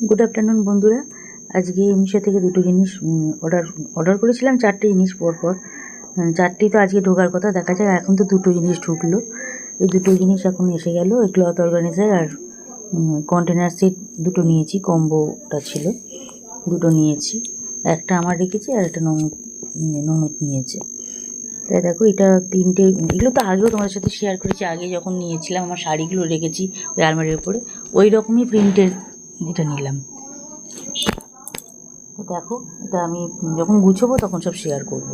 Good afternoon বন্ধুরা। আজকে মিশো থেকে দুটো জিনিস অর্ডার করেছিলাম, চারটে জিনিস পরপর। চারটেই তো আজকে ঢোকার কথা, দেখা যায় এখন তো দুটো জিনিস ঢুকলো। এই দুটো জিনিস এখন এসে গেল, এই ক্লথ অর্গানাইজার আর কন্টেনার সেট দুটো নিয়েছি, কম্বোটা ছিল, দুটো নিয়েছি। একটা আমার রেখেছি আর একটা ননদ নিয়েছে। তাই দেখো, এটা তিনটে, এগুলো তো আগেও তোমাদের সাথে শেয়ার করেছি। আগে যখন নিয়েছিলাম আমার শাড়িগুলো রেখেছি ওই আলমারির উপরে, ওই রকমই প্রিন্টের এটা নিলাম। তো দেখো, এটা আমি যখন গুছোবো তখন সব শেয়ার করব।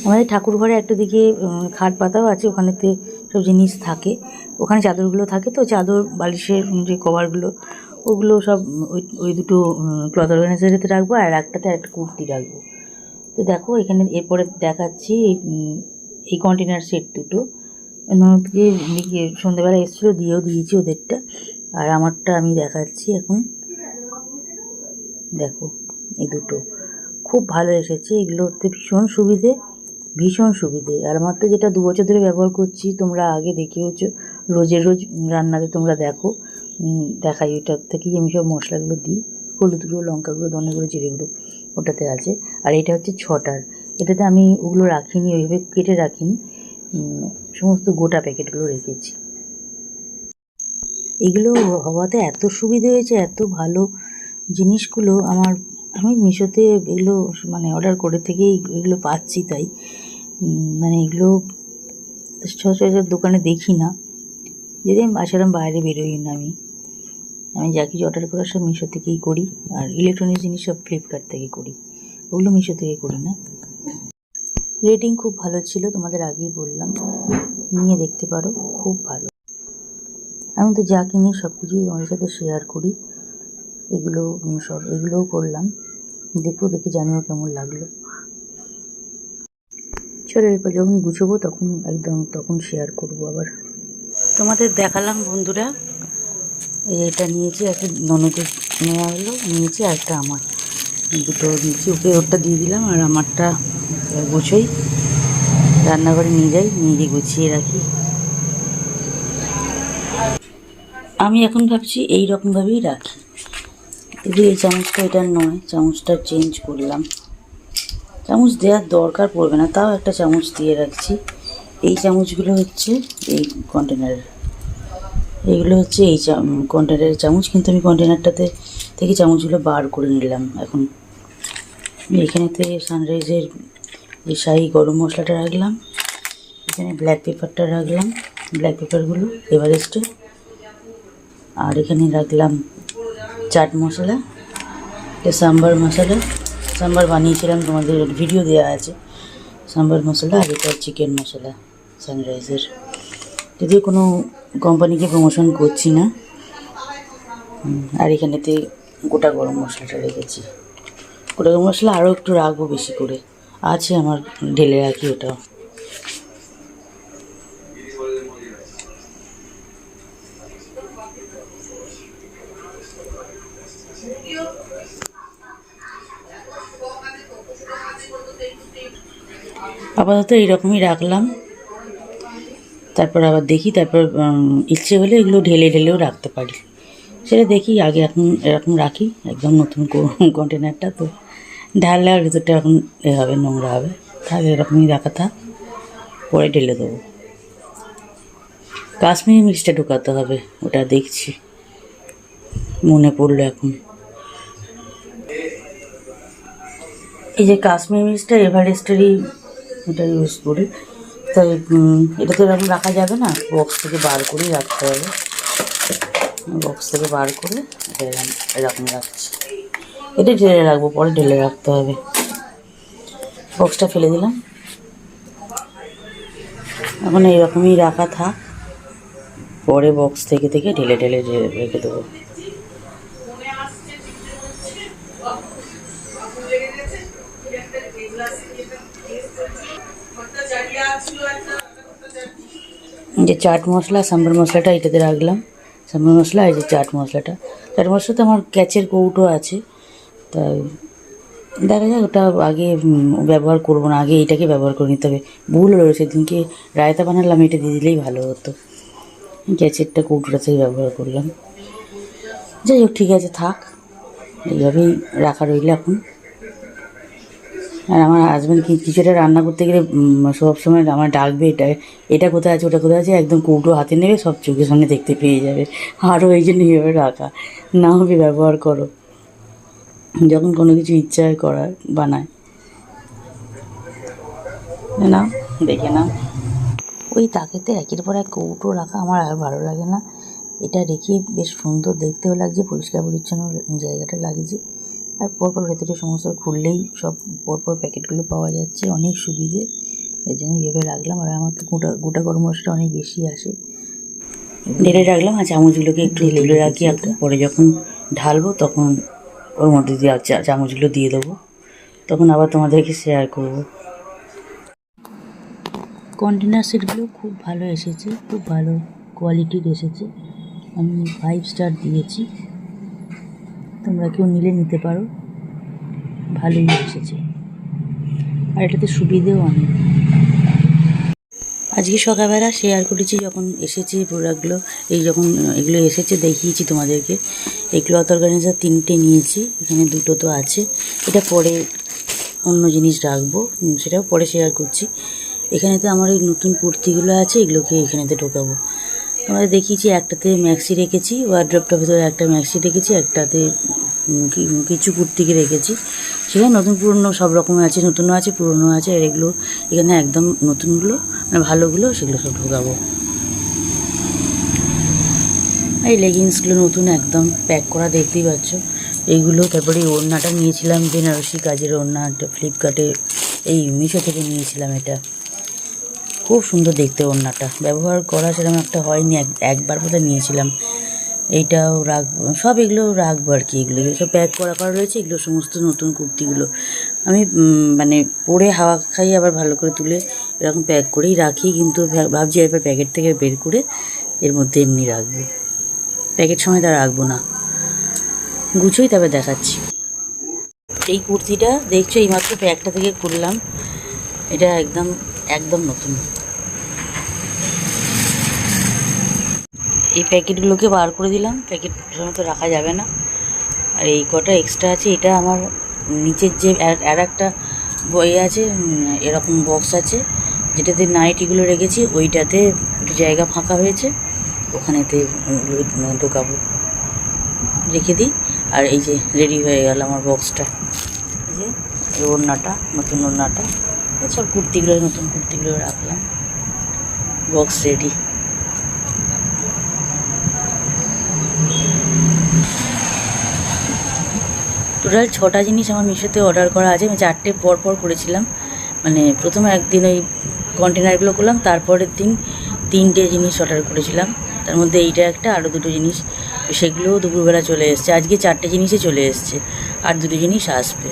আমাদের ঠাকুর ঘরে একটা দিকে খাট পাতাও আছে, ওখানেতে সব জিনিস থাকে, ওখানে চাদরগুলো থাকে। তো চাদর বালিশের যে কভারগুলো ওগুলো সব ওই দুটো ক্লথ অর্গানাইজারেতে রাখবো, আর একটাতে একটা কুর্তি রাখবো। তো দেখো এখানে এরপরে দেখাচ্ছি এই কন্টেনার সেট দুটো ননদকে সন্ধ্যেবেলা এসেছিলো, দিয়েছি ওদেরটা, আর আমারটা আমি দেখাচ্ছি এখন। দেখো এই দুটো খুব ভালো এসেছে, এগুলোতে ভীষণ সুবিধে। আর আমার তো যেটা 2 বছর ধরে ব্যবহার করছি, তোমরা আগে দেখিয়েছো, রোজ রান্নাতে তোমরা দেখাই, ওইটার থেকেই আমি সব মশলাগুলো দিই, হলুদ গুঁড়ো, লঙ্কা গুঁড়ো, ধনে গুঁড়ো, জিরে গুঁড়ো, ওটাতে আছে। আর এটা হচ্ছে 6টার, এটাতে আমি ওগুলো রাখিনি, ওইভাবে কেটে রাখিনি, সমস্ত গোটা প্যাকেটগুলো রেখেছি। এগুলো হওয়াতে এত সুবিধে হয়েছে, এত ভালো জিনিসগুলো আমি মিশোতে এগুলো অর্ডার করে থেকেই এগুলো পাচ্ছি। তাই এগুলো সচরাচর দোকানে দেখি না, যদি আমি বাসারাম বাইরে বেরোই না। আমি যা কিছু অর্ডার করার সব মিশো থেকেই করি, আর ইলেকট্রনিক জিনিস সব ফ্লিপকার্ট থেকে করি, ওগুলো মিশো থেকে করি না। রেটিং খুব ভালো ছিল, তোমাদের আগেই বললাম, নিয়ে দেখতে পারো, খুব ভালো। আমি তো যা কিনি সব কিছুই তোমাদের সাথে শেয়ার করি, এগুলোও করলাম। দেখে জানিও কেমন লাগলো। চলো এরপর যখন গুছবো তখন শেয়ার করবো আবার। তোমাদের দেখালাম বন্ধুরা, এটা নিয়েছি, একটা ননদের নেওয়া হলো, নিয়েছি, আর একটা আমার, দুটো নিয়েছি। ওটা দিয়ে দিলাম, আর আমারটা গুছোই, রান্নাঘরে নিয়ে গিয়ে গুছিয়ে রাখি। আমি এখন ভাবছি এইরকমভাবেই রাখি। এই চামচটা এটা নয়, চামচটা চেঞ্জ করলাম, চামচ দেওয়ার দরকার পড়বে না, তাও একটা চামচ দিয়ে রাখছি। এই চামচগুলো হচ্ছে এই কন্টেনারের, এইগুলো হচ্ছে এই কন্টেনারের চামচ, কিন্তু আমি কন্টেনারটাতে থেকে চামচগুলো বার করে নিলাম। এখন এখানেতে সানরাইজের যে শাহি গরম মশলাটা রাখলাম, এখানে ব্ল্যাক পেপারটা রাখলাম, ব্ল্যাক পেপারগুলো এভারেস্টের, আর এখানে রাখলাম চাট মশলা, সাম্বার বানিয়েছিলাম, তোমাদের ভিডিও দেওয়া আছে, সাম্বার মশলা। আর এটা চিকেন মশলা সানরাইজের, যদিও কোনো কোম্পানিকে প্রমোশন করছি না। আর এখানেতে গোটা গরম মশলাটা রেখেছি, গোটা গরম মশলা আরও একটু রাখবো বেশি করে, আছে আমার, ঢেলে রাখি ওটাও। আপাতত এইরকমই রাখলাম, তারপর আবার দেখি, তারপর ইচ্ছে হলে এগুলো ঢেলেও রাখতে পারি, সেটা দেখি। আগে এখন এরকম রাখি, একদম নতুন কন্টেনারটা তো ঢাললে আর ভেতরটা এখন হবে, নোংরা হবে, তাহলে এরকমই রাখা থাক, পরে ঢেলে দেবো। কাশ্মীরি মিক্সটা ঢোকাতে হবে, ওটা দেখছি, মনে পড়লো এখন। এই যে কাশ্মীরি মিক্সটা এভারেস্টেরই, এটা ইউজ করি। তাই এটা তো এরকম রাখা যাবে না, বক্স থেকে বার করেই রাখতে হবে, বক্স থেকে বার করে এরকম রাখছি। এটা ঢেলে রাখবো, পরে ঢেলে রাখতে হবে। বক্সটা ফেলে দিলাম, এখন এইরকমই রাখা থাক, পরে বক্স থেকে ঢেলে রেখে দেবো। যে চাট মশলা, সাম্বার মশলাটা এটাতে রাখলাম, সাম্বার মশলা, এই যে চাট মশলাটা তো আমার ক্যাচের কৌটো আছে, তাই দেখা যাক, ওটা আগে ব্যবহার করবো না, আগে এইটাকে ব্যবহার করে নিতে হবে। ভুল হলো, সেদিনকে রায়তা বানালাম, এটা দিয়ে দিলেই ভালো হতো, ক্যাচেরটা কৌটোটা থেকে ব্যবহার করলাম। যাই হোক, ঠিক আছে, থাক, এইভাবেই রাখা রইল এখন। আর আমার হাজব্যান্ড কিছুটা রান্না করতে গেলে সবসময় আমার ডাকবে, এটা কোথায় আছে, ওটা কোথায় আছে, একদম কৌটো হাতে নেবে, সব চোখের সামনে দেখতে পেয়ে যাবে। আরও এই জন্য এইভাবে রাখা, না হবে ব্যবহার করো যখন কোনো কিছু ইচ্ছা হয় করার, বানায় না, দেখে না। ওই তাকেতে একের পর এক কৌটো রাখা আমার আর ভালো লাগে না। এটা রেখে বেশ সুন্দর দেখতেও লাগছে, পরিষ্কার পরিচ্ছন্ন জায়গাটা লাগছে। আর পরপর ভেতরে সমস্ত খুললেই সব পরপর প্যাকেটগুলো পাওয়া যাচ্ছে, অনেক সুবিধে। এর জন্য এইভাবে রাখলাম। আর আমার তো গোটা গরম মশলা অনেক বেশি আসে, ঢেলে রাখলাম। আর চামচগুলোকে একটু তুলে রাখি, পরে যখন ঢালবো তখন ওর মধ্যে দিয়ে চামচগুলো দিয়ে দেবো, তখন আবার তোমাদেরকে শেয়ার করবো। কন্টেনার সেটগুলো খুব ভালো এসেছে, খুব ভালো কোয়ালিটির এসেছে। আমি 5 স্টার দিয়েছি, তোমরা কেউ নিলে নিতে পারো, ভালোই এসেছে। আর এটাতে সুবিধেও অনেক। আজকে সকালবেলা শেয়ার করেছি যখন এসেছে প্রোডাক্টগুলো, যখন এগুলো এসেছে দেখিয়েছি তোমাদেরকে। এই ক্লথ অর্গানাইজার 3টে নিয়েছি, এখানে 2টো তো আছে, এটা পরে অন্য জিনিস রাখবো, সেটাও পরে শেয়ার করছি। এখানেতে আমার এই নতুন কুর্তিগুলো আছে, এগুলোকে এখানেতে ঢোকাবো। তোমাদের দেখিয়েছি, একটাতে ম্যাক্সি রেখেছি, ওয়ার্ড্রপটার ভেতরে একটা ম্যাক্সি রেখেছি, একটাতে কিছু কুর্তিকে রেখেছি। সেখানে নতুন পুরনো সব রকম আছে, নতুনও আছে পুরনো আছে। আর এগুলো এখানে একদম নতুনগুলো, মানে ভালোগুলো, সেগুলো সব ঢোকাবো। এই লেগিংসগুলো নতুন একদম প্যাক করা, দেখতেই পাচ্ছ এইগুলো। তারপরে এই ওড়নাটা নিয়েছিলাম, বেনারসি কাজের ওড়নাটা, ফ্লিপকার্টে এই মিশো থেকে নিয়েছিলাম। এটা খুব সুন্দর দেখতে, ওড়নাটা ব্যবহার করা সেরকম একটা হয়নি, একবার বোধহয় নিয়েছিলাম। এইটাও রাখবো, সব এগুলো রাখবো আর কি। এগুলো সব প্যাক করা রয়েছে, এগুলো সমস্ত নতুন কুর্তিগুলো আমি মানে পরে হাওয়া খাই, আবার ভালো করে তুলে এরকম প্যাক করেই রাখি। কিন্তু ভাবছি এবার প্যাকেট থেকে বের করে এর মধ্যে এমনি রাখবো, প্যাকেট সময় তা রাখবো না, গুছোই তবে দেখাচ্ছি। এই কুর্তিটা দেখছো, এইমাত্র প্যাকটা থেকে খুললাম, এটা একদম একদম নতুন। এই প্যাকেটগুলোকে বার করে দিলাম, প্যাকেট সময় তো রাখা যাবে না। আর এই কটা এক্সট্রা আছে, এটা আমার নিচের যে আর একটা বই আছে, এরকম বক্স আছে যেটাতে নাইটিগুলো রেখেছি, ওইটাতে একটু জায়গা ফাঁকা হয়েছে, ওখানেতে ঢোকাবো, রেখে দিই। আর এই যে রেডি হয়ে গেল আমার বক্সটা, এই যে ওড়নাটা, নতুন ওড়নাটা, সব কুর্তিগুলো, নতুন কুর্তিগুলো রাখলাম, বক্স রেডি। টোটাল 6টা জিনিস আমার মিশোতে অর্ডার করা আছে। আমি 4টে পর করেছিলাম, মানে প্রথমে একদিন ওই কন্টেনারগুলো করলাম, তারপরের দিন 3টে জিনিস অর্ডার করেছিলাম, তার মধ্যে এইটা একটা, আরও 2টো জিনিস, সেগুলোও দুপুরবেলা চলে এসছে। আজকে 4টে জিনিসই চলে এসছে, আর 2টো জিনিস আসবে।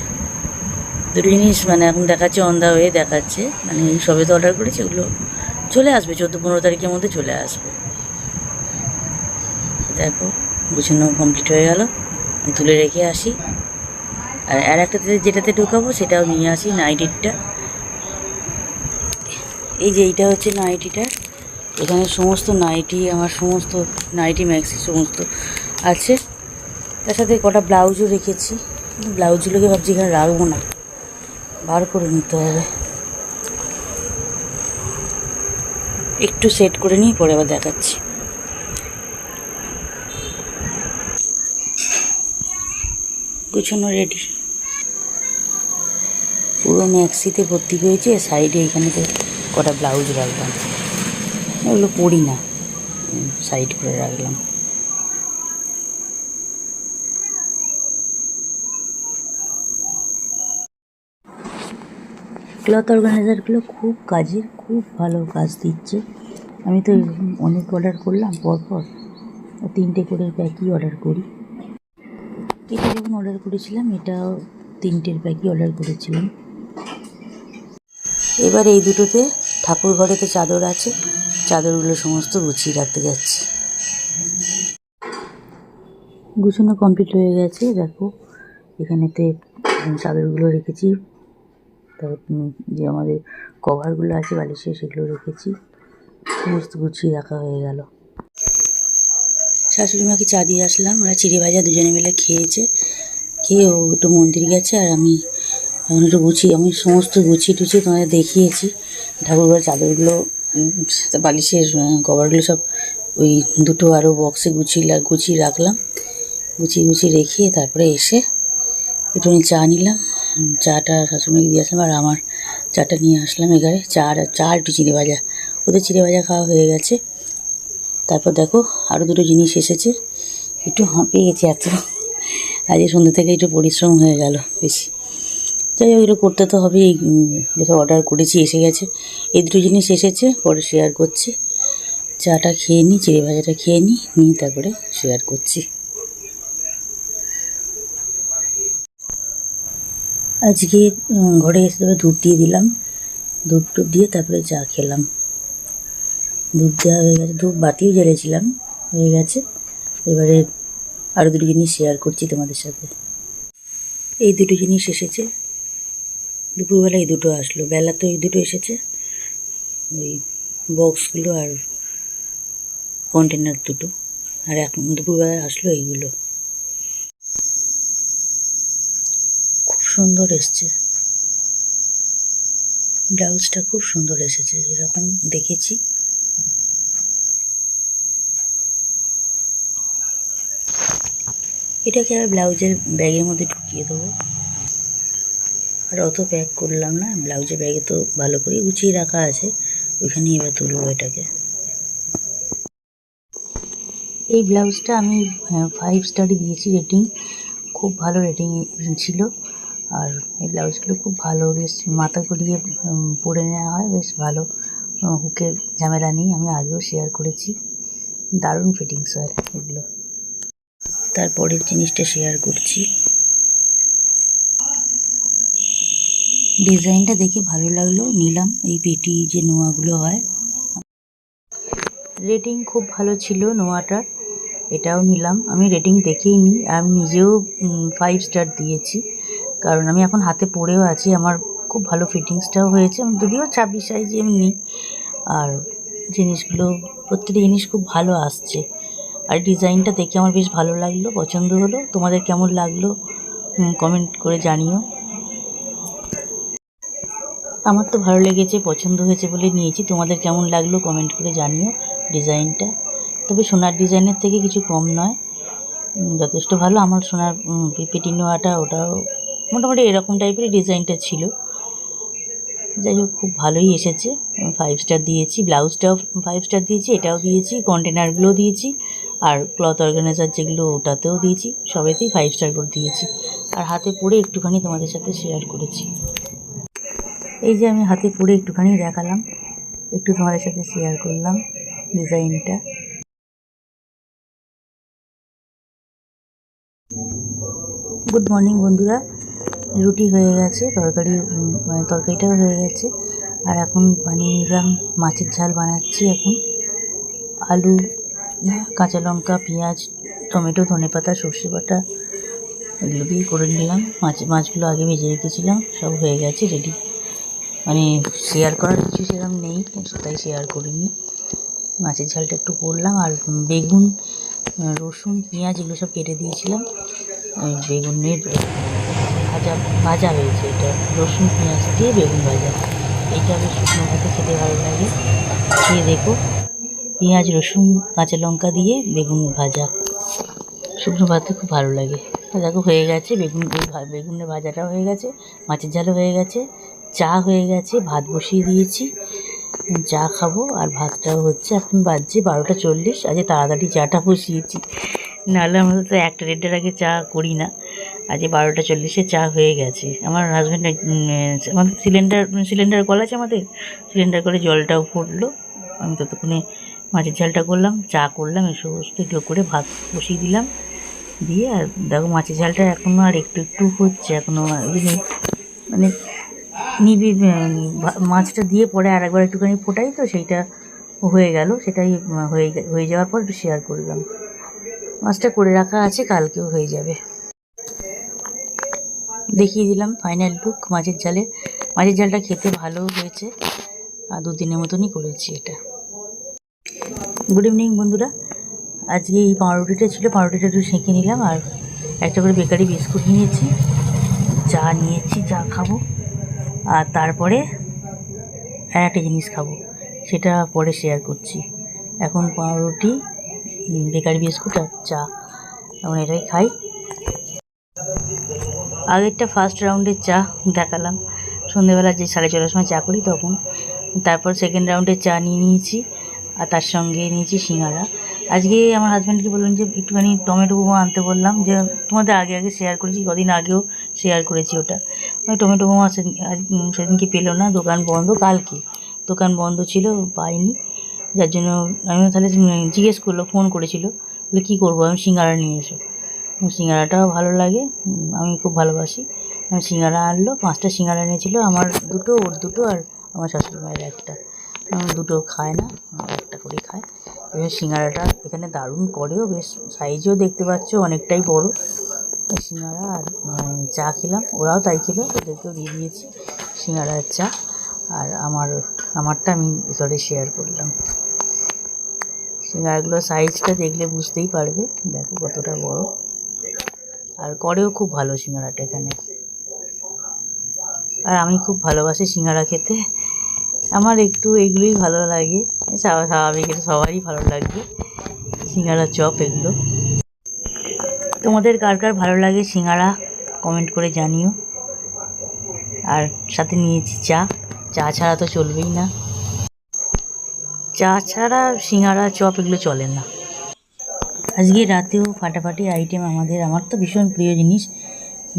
2টো জিনিস মানে এখন দেখাচ্ছে অন দা ওয়ে দেখাচ্ছে, মানে এই সবে তো অর্ডার করেছি, ওগুলো চলে আসবে 14-15 তারিখের মধ্যে চলে আসবে। দেখো গুছানো কমপ্লিট হয়ে গেল, তুলে রেখে আসি। আর একটাতে যেটাতে ঢুকাবো সেটাও নিয়ে আসি, নাইটিটা। এই যে এইটা হচ্ছে নাইটিটা, এখানে সমস্ত নাইটি, আমার সমস্ত নাইটি ম্যাক্সি সমস্ত আছে, তার সাথে কটা ব্লাউজও রেখেছি। ব্লাউজগুলোকে ভাবছি এখানে রাখবো না, বার করে নিতে হবে, একটু সেট করে নিই, পরে আবার দেখাচ্ছি। গুছানো রেডি, পুরো ম্যাক্সিতে ভর্তি হয়েছে। সাইডে এখানেতে কটা ব্লাউজ রাখলাম, ওগুলো পরি না, সাইড করে রাখলাম। ক্লথ অর্গানাইজারগুলো খুব কাজের, খুব ভালো কাজ দিচ্ছে। আমি তো অনেক অর্ডার করলাম পরপর, 3টে করে প্যাকই অর্ডার করি। এটা যখন অর্ডার করেছিলাম, এটাও 3টের প্যাকই অর্ডার করেছিলাম। এবার এই দুটোতে ঠাকুর ঘরেতে চাদর আছে, চাদরগুলো সমস্ত গুছিয়ে রাখতে যাচ্ছি। গুছানো কমপ্লিট হয়ে গেছে, দেখো এখানেতে চাদরগুলো রেখেছি, তারপর যে আমাদের কভারগুলো আছে বালিশে, সেগুলো রেখেছি, সমস্ত গুছিয়ে রাখা হয়ে গেল। শাশুড়ি মাকে চা দিয়ে আসলাম, ওরা চিড়ে ভাজা দুজনে মিলে খেয়েছে। খেয়ে ও একটু মন্দির গেছে, আর আমি এখন একটু আমি সমস্ত গুছিয়ে টুছিয়ে তোমাদের দেখিয়েছি। ঠাকুরঘর চাদরগুলো, বালিশের কভারগুলো সব ওই দুটো আরও বক্সে গুছিয়ে রাখলাম। গুছিয়ে রেখে তারপরে এসে একটুখানি চা নিলাম। চাটা শাশুড়িকে দিয়ে আসলাম, আর আমার চাটা নিয়ে আসলাম এখানে। চা একটু চিড়ে ভাজা, ওদের চিড়ে ভাজা খাওয়া হয়ে গেছে। তারপর দেখো আরও দুটো জিনিস এসেছে, একটু হাঁপিয়ে গেছি এত, আজকে সন্ধ্যে থেকে একটু পরিশ্রম হয়ে গেল বেশি। যাই হোক, এগুলো করতে তো হবেই, যেটা অর্ডার করেছি এসে গেছে। এই দুটো জিনিস এসেছে, পরে শেয়ার করছি। চাটা খেয়ে নিই, চিড়ে ভাজাটা খেয়ে নিয়ে তারপরে শেয়ার করছি। আজকে ঘরে এসে তবে ধূপ দিয়ে দিলাম, ধূপ দিয়ে তারপরে চা খেলাম। ধূপ দেওয়া হয়ে গেছে, ধূপ বাতিও জ্বেলেছিলাম, হয়ে গেছে। এবারে আরও দুটো জিনিস শেয়ার করছি তোমাদের সাথে। এই দুটো জিনিস এসেছে দুপুরবেলা, এই দুটো আসলো। বেলা তো এই দুটো এসেছে, ওই বক্সগুলো আর কন্টেনার দুটো, আর এখন দুপুরবেলা আসলো এইগুলো। খুব সুন্দর এসছে, ব্লাউজটা খুব সুন্দর এসেছে, যেরকম দেখেছি। এটাকে আর ব্লাউজের ব্যাগের মধ্যে ঢুকিয়ে দেবো, আর অত প্যাক করলাম না। ব্লাউজের ব্যাগে তো ভালো করে গুছিয়ে রাখা আছে, ওইখানে এবার তুলবো এটাকে। এই ব্লাউজটা আমি 5 স্টারই দিয়েছি রেটিং, খুব ভালো রেটিং ছিল। আর এই ব্লাউজগুলো খুব ভালো, বেশ মাথা গলিয়ে পরে নেওয়া হয়, বেশ ভালো, হুকের ঝামেলা নেই। আমি আগেও শেয়ার করেছি, দারুণ ফিটিংস হয় এগুলো। তারপরের জিনিসটা শেয়ার করছি। ডিজাইনটা দেখে ভালো লাগলো, নিলাম। এই পেটি যে নোয়াগুলো হয়, রেটিং খুব ভালো ছিল নোয়াটার, এটাও নিলাম। আমি রেটিং দেখেই নিই, আমি নিজেও 5 স্টার দিয়েছি, কারণ আমি এখন হাতে পরেও আছি, আমার খুব ভালো ফিটিংসটাও হয়েছে। যদিও 26 সাইজে আমি নিই, আর জিনিসগুলো প্রত্যেকটা জিনিস খুব ভালো আসছে। আর ডিজাইনটা দেখে আমার বেশ ভালো লাগলো, পছন্দ হলো। তোমাদের কেমন লাগলো কমেন্ট করে জানিও। আমার তো ভালো লেগেছে, পছন্দ হয়েছে বলে নিয়েছি। তোমাদের কেমন লাগলো কমেন্ট করে জানিও ডিজাইনটা। তবে সোনার ডিজাইনের থেকে কিছু কম নয়, যথেষ্ট ভালো। আমার সোনার পেটি নোয়াটা, ওটাও মোটামুটি এরকম টাইপের ডিজাইনটা ছিল। যাই হোক, খুব ভালোই এসেছে। 5 স্টার দিয়েছি, ব্লাউজটাও 5 স্টার দিয়েছি, এটাও দিয়েছি, কন্টেনারগুলোও দিয়েছি, আর ক্লথ অর্গানাইজার যেগুলো ওটাতেও দিয়েছি, সবেতেই 5 স্টার করে দিয়েছি। আর হাতে পরে একটুখানি তোমাদের সাথে শেয়ার করেছি। এই যে আমি হাতে পরে একটুখানি দেখালাম, একটু তোমাদের সাথে শেয়ার করলাম ডিজাইনটা। গুড মর্নিং বন্ধুরা, রুটি হয়ে গেছে, তরকারিটাও হয়ে গেছে। আর এখন বানিয়ে নিলাম মাছের ঝাল বানাচ্ছি। এখন আলু, কাঁচা লঙ্কা, পেঁয়াজ, টমেটো, ধনেপাতা, সর্ষে বাটা এগুলো দিয়ে করে নিলাম। মাছগুলো আগে ভেজে রেখেছিলাম, সব হয়ে গেছে রেডি। মানে শেয়ার করার কিছু সেরকম নেই, তাই শেয়ার করিনি। মাছের ঝালটা একটু করলাম, আর বেগুন, রসুন, পেঁয়াজ এগুলো সব কেটে দিয়েছিলাম। ওই বেগুনের ভাজা হয়েছে, এটা রসুন পেঁয়াজ দিয়ে বেগুন ভাজা। এইটা বেশ শুকনো ভাতে খেতে ভালো লাগে, খেয়ে দেখো। পেঁয়াজ, রসুন, কাঁচা লঙ্কা দিয়ে বেগুন ভাজা শুকনো ভাতে খুব ভালো লাগে। দেখো হয়ে গেছে, বেগুনের ভাজাটাও হয়ে গেছে, মাছের ঝালও হয়ে গেছে, চা হয়ে গেছে, ভাত বসিয়ে দিয়েছি, চা খাবো। আর ভাতটাও হচ্ছে। এখন বাজছে 12টা 40। আজকে তাড়াতাড়ি চাটা বসিয়েছি, নাহলে আমরা তো 1টা-1.5টার আগে চা করি না। আজকে 12টা 40-এ চা হয়ে গেছে। আমার হাজব্যান্ড, আমাদের সিলিন্ডার কল আছে, আমাদের সিলিন্ডার করে জলটাও ফুটলো। আমি ততক্ষণে মাছের ঝালটা করলাম, চা করলাম, এই সমস্ত এগুলো করে ভাত বসিয়ে দিলাম। দিয়ে আর দেখো মাছের ঝালটা এখনও আর একটু হচ্ছে, এখনও মানে মাছটা দিয়ে পরে আর একবার একটুখানি ফোটাই, তো সেইটা হয়ে গেল। সেটাই হয়ে যাওয়ার পর একটু শেয়ার করলাম। মাছটা করে রাখা আছে, কালকেও হয়ে যাবে। দেখিয়ে দিলাম ফাইনাল লুক মাছের ঝালের। মাছের ঝালটা খেতে ভালো হয়েছে, আর 2 দিনের মতনই করেছি এটা। গুড ইভিনিং বন্ধুরা, আজকে এই পাউরুটিটা ছিল, পাউরুটিটা একটু সেঁকে নিলাম, আর একটা করে বেকারি বিস্কুট নিয়েছি, চা নিয়েছি, চা খাবো, আর তারপরে আর একটা জিনিস খাবো, সেটা পরে শেয়ার করছি। এখন পাউরুটি, বেকারি বিস্কুট আর চা, এখন এটাই খাই। আগেরটা ফার্স্ট রাউন্ডের চা দেখালাম, সন্ধ্যেবেলা যে 4:30 সময় চা করি তখন। তারপর সেকেন্ড রাউন্ডের চা নিয়ে নিয়েছি, আর তার সঙ্গে নিয়েছি সিঙ্গারা। আজকে আমার হাজব্যান্ডকে বললাম যে একটুখানি টমেটো বোমা আনতে বললাম, যে তোমাদের আগে শেয়ার করেছি, কদিন আগেও শেয়ার করেছি ওটা। ওই টমেটো বোমা সেদিনকে পেলো না, দোকান বন্ধ, কালকে দোকান বন্ধ ছিল, পাইনি। যার জন্য আমি তাহলে জিজ্ঞেস করলো, ফোন করেছিল, বলে কী করবো, আমি সিঙ্গারা নিয়ে এসো। সিঙ্গারাটাও ভালো লাগে, আমি খুব ভালোবাসি। আমি সিঙ্গারা আনলো, 5টা সিঙ্গারা এনেছিলো, আমার 2টো, ওর 2টো, আর আমার শাশুড়ি মায়ের 1টা। আমি 2টো খায় না, একটা করেই খায়। এবার সিঙ্গারাটা এখানে দারুণ করেও, বেশ সাইজও দেখতে পাচ্ছ অনেকটাই বড়। সিঙ্গারা আর চা খেলাম, ওরাও তাই খেলো, ওদেরকেও দিয়ে দিয়েছি সিঙ্গারা আর চা। আর আমারটা আমি এখানে শেয়ার করলাম। সিঙ্গারাগুলোর সাইজটা দেখলে বুঝতেই পারবে, দেখো কতটা বড়, আর করেও খুব ভালো সিঙ্গারাটা এখানে। আর আমি খুব ভালোবাসি সিঙ্গারা খেতে, আমার একটু এগুলোই ভালো লাগে, স্বাভাবিক, এটা সবারই ভালো লাগবে, সিঙ্গারা চপ এগুলো। তোমাদের কার কার ভালো লাগে সিঙ্গারা কমেন্ট করে জানিও। আর সাথে নিয়েছি চা, চা ছাড়া তো চলবেই না, চা ছাড়া সিঙ্গারা চপ এগুলো চলে না। আজকে রাতেও ফাটাফাটি আইটেম আমার তো ভীষণ প্রিয় জিনিস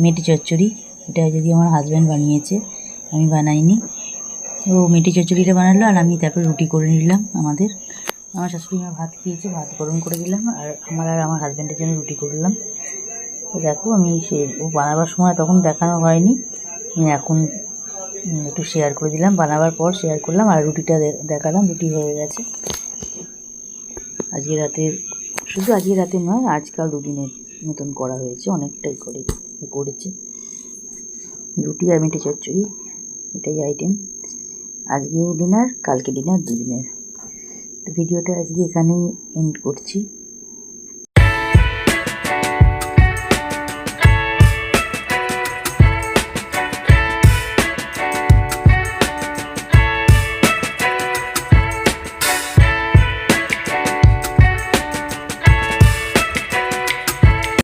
মেটে চচ্চড়ি। এটা যদি আমার হাজব্যান্ড বানিয়েছে, আমি বানাইনি। ও মেটে চচ্চড়িটা বানালো, আর আমি তারপর রুটি করে নিলাম। আমার শাশুড়ি মা ভাত খেয়েছে, ভাত গরম করে দিলাম, আর আমার হাজব্যান্ডের জন্য রুটি করলাম। তো দেখো, আমি ও বানাবার সময় তখন দেখানো হয়নি, আমি এখন একটু শেয়ার করে দিলাম, বানাবার পর শেয়ার করলাম, আর রুটিটা দেখালাম, রুটি হয়ে গেছে। আজকে রাতে নয়, আজকাল 2 দিনের মতন করা হয়েছে, অনেকটাই করেছে। রুটি আর মেটে চচ্চড়ি, এটাই আইটেম। আজকে ডিনার, কালকে ডিনার, 2 দিনের। তো ভিডিওটা আজকে এখানেই এন্ড করছি।